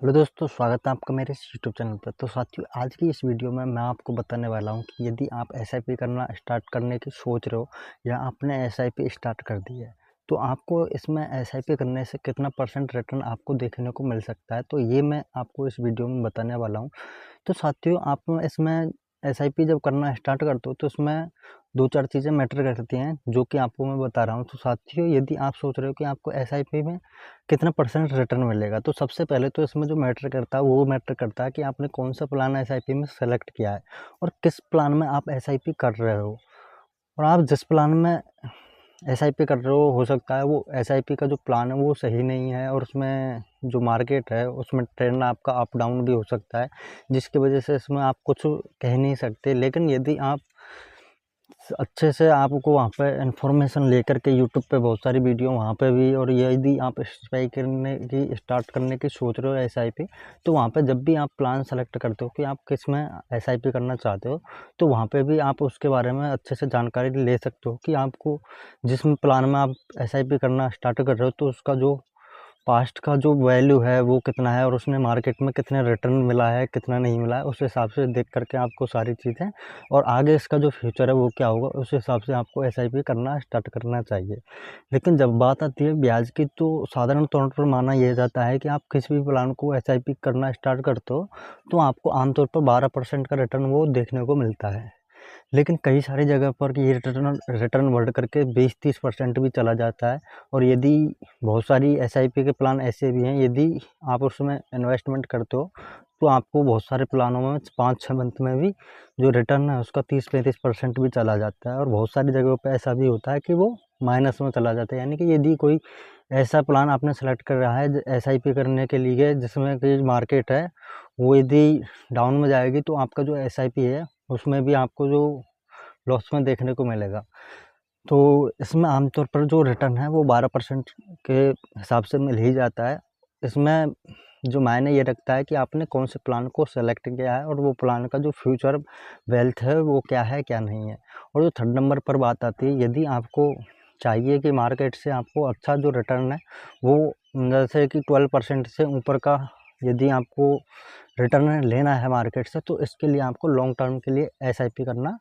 Hello दोस्तों, स्वागत है आपका मेरे इस यूट्यूब चैनल पर। तो साथियों, आज की इस वीडियो में मैं आपको बताने वाला हूं कि यदि आप एसआईपी करना स्टार्ट करने की सोच रहे हो या आपने एसआईपी स्टार्ट कर दी है, तो आपको इसमें एसआईपी करने से कितना परसेंट रिटर्न आपको देखने को मिल सकता है। तो ये मैं आपको इस वीडियो में बताने वाला हूँ। तो साथियों, आप इसमें एसआईपी जब करना स्टार्ट करते हो तो इसमें 2-4 चीज़ें मैटर करती हैं, जो कि आपको मैं बता रहा हूँ। तो साथियों, यदि आप सोच रहे हो कि आपको एसआईपी में कितना परसेंट रिटर्न मिलेगा, तो सबसे पहले तो इसमें जो मैटर करता है वो मैटर करता है कि आपने कौन-सा प्लान एसआईपी में सेलेक्ट किया है और किस प्लान में आप एसआईपी कर रहे हो। और आप जिस प्लान में एसआईपी कर रहे हो सकता है वो एसआईपी का जो प्लान है वो सही नहीं है और उसमें जो मार्केट है उसमें ट्रेंड आपका अप डाउन भी हो सकता है, जिसकी वजह से इसमें आप कुछ कह नहीं सकते। लेकिन यदि आप अच्छे से आपको वहाँ पे इन्फॉर्मेशन लेकर के यूट्यूब पे बहुत सारी वीडियो वहाँ पे भी, और यदि आप एसआईपी करने की स्टार्ट करने की सोच रहे हो एसआईपी, तो वहाँ पे जब भी आप प्लान सेलेक्ट करते हो कि आप किस में एसआईपी करना चाहते हो, तो वहाँ पे भी आप उसके बारे में अच्छे से जानकारी ले सकते हो कि आपको जिस प्लान में आप एसआईपी करना स्टार्ट कर रहे हो तो उसका जो पास्ट का जो वैल्यू है वो कितना है और उसमें मार्केट में कितने रिटर्न मिला है, कितना नहीं मिला है, उस हिसाब से देख करके आपको सारी चीज़ें और आगे इसका जो फ्यूचर है वो क्या होगा, उस हिसाब से आपको एसआईपी करना स्टार्ट करना चाहिए। लेकिन जब बात आती है ब्याज की, तो साधारण तौर पर माना यह जाता है कि आप किसी भी प्लान को एसआईपी करना स्टार्ट करते हो तो आपको आमतौर पर 12% का रिटर्न वो देखने को मिलता है। लेकिन कई सारी जगह पर ये रिटर्न रिटर्न बढ़ करके 20-30% भी चला जाता है। और यदि बहुत सारी एसआईपी के प्लान ऐसे भी हैं, यदि आप उसमें इन्वेस्टमेंट करते हो तो आपको बहुत सारे प्लानों में 5-6 मंथ में भी जो रिटर्न है उसका 30-35% भी चला जाता है। और बहुत सारी जगहों पे ऐसा भी होता है कि वो माइनस में चला जाता है। यानी कि यदि कोई ऐसा प्लान आपने सेलेक्ट कर रहा है एसआईपी करने के लिए जिसमें कि मार्केट है वो यदि डाउन में जाएगी, तो आपका जो एसआईपी है उसमें भी आपको जो लॉस में देखने को मिलेगा। तो इसमें आमतौर पर जो रिटर्न है वो 12% के हिसाब से मिल ही जाता है। इसमें जो मायने ये रखता है कि आपने कौन से प्लान को सेलेक्ट किया है और वो प्लान का जो फ्यूचर वेल्थ है वो क्या है, क्या नहीं है। और जो थर्ड नंबर पर बात आती है, यदि आपको चाहिए कि मार्केट से आपको अच्छा जो रिटर्न है वो जैसे कि 12% से ऊपर का यदि आपको रिटर्न लेना है मार्केट से, तो इसके लिए आपको लॉन्ग टर्म के लिए एसआईपी करना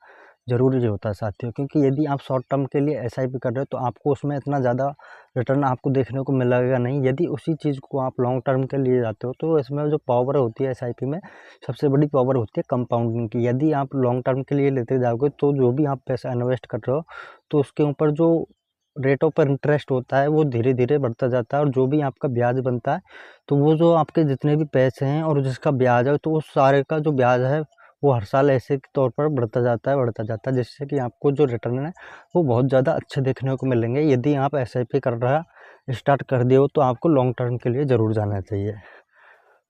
ज़रूरी होता है साथियों। क्योंकि यदि आप शॉर्ट टर्म के लिए एसआईपी कर रहे हो तो आपको उसमें इतना ज़्यादा रिटर्न आपको देखने को मिलेगा नहीं। यदि उसी चीज़ को आप लॉन्ग टर्म के लिए जाते हो तो इसमें जो पावर होती है एसआईपी में, सबसे बड़ी पावर होती है कंपाउंडिंग की। यदि आप लॉन्ग टर्म के लिए लेते जाओगे तो जो भी आप पैसा इन्वेस्ट कर रहे हो तो उसके ऊपर जो रेट ऑफ इंटरेस्ट होता है वो धीरे धीरे बढ़ता जाता है। और जो भी आपका ब्याज बनता है, तो वो जो आपके जितने भी पैसे हैं और जिसका ब्याज है, तो उस सारे का जो ब्याज है वो हर साल ऐसे के तौर पर बढ़ता जाता है, जिससे कि आपको जो रिटर्न है वो बहुत ज़्यादा अच्छे देखने को मिलेंगे। यदि आप एसआईपी कर रहा स्टार्ट कर दिए हो तो आपको लॉन्ग टर्म के लिए ज़रूर जाना चाहिए।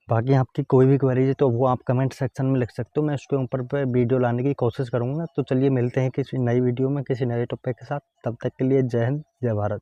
बाकी आपकी कोई भी क्वेरी है तो वो आप कमेंट सेक्शन में लिख सकते हो, मैं उसके ऊपर पे वीडियो लाने की कोशिश करूँगा। तो चलिए मिलते हैं किसी नई वीडियो में किसी नए टॉपिक के साथ। तब तक के लिए जय हिंद, जय भारत।